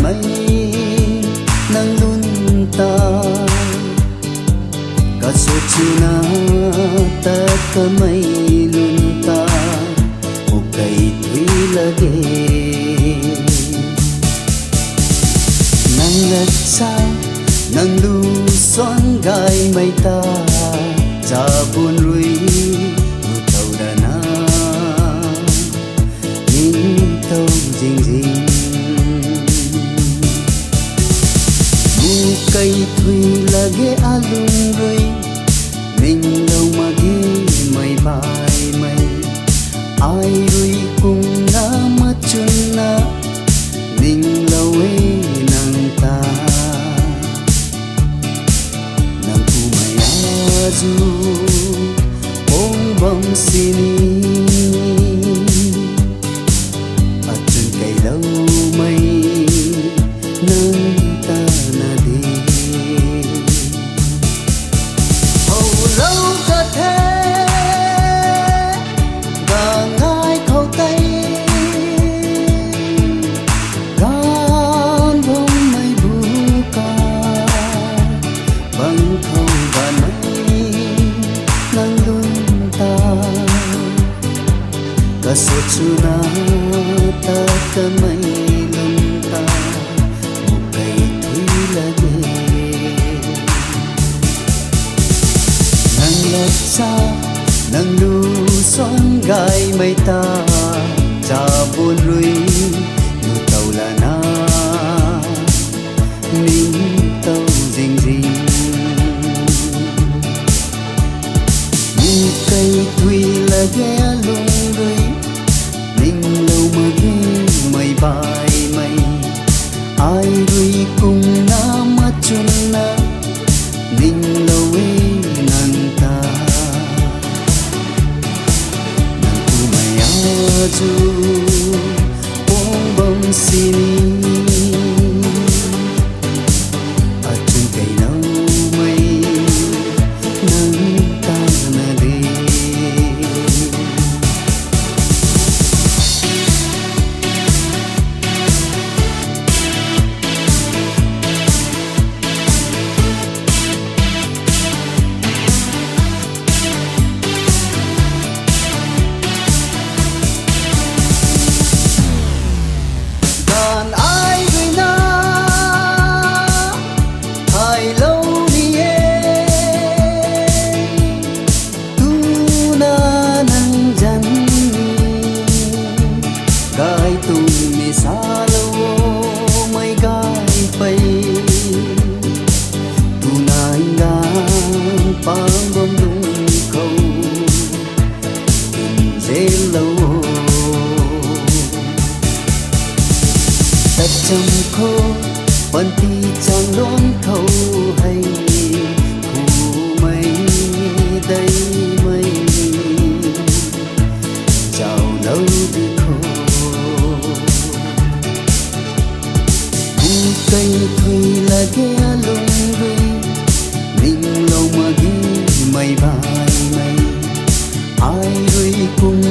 bàn mây nắng lun ta cả số china ta cả mây lun ta một cây thủy là ghê nắng lật xa nắng lu xoắn gai mây ta cha buồn rui một tàu đà na nhìn tàu dinh dinh một cây thủy là ghé a lung rui mình đâu mà ghé mây bài mây ai rui cùng na mất chân na mình lâu ấy nàng ta nàng cu mày a du bông bông xin ở trên cây lâu mây nâng ta na đi hầu lâu thật thế và ngài khâu tay gan bông mây bu ca bằng khâu và mây nâng lung ta cả số chuna ta cả mây lung ta một cây thủy là ghê nắng lật xa nắng lu xoắn gai mây ta cha buồn rui nụ tàu là na mình tàu dinh dinh một cây thủy là ghé lung rui mình lâu mà ghé mây bài mây ai rui cùng na mắt chân na mình lâu ấy nàng ta nàng cu mày a du bông bông xin ở trên cây lâu mây nâng ta na đi đàn ai người na hai lâu đi tu na nang jan gai tu mi sa lâu mai gai pay tu na ngang pang bom lung khâu tình dễ lâu ta trong khô vẫn thì chẳng đón thâu hay khu mây đây mây chào lâu đi khô một cây thủy là ghé lung rui mình lâu mà ghé mây bài mây ai rui cùng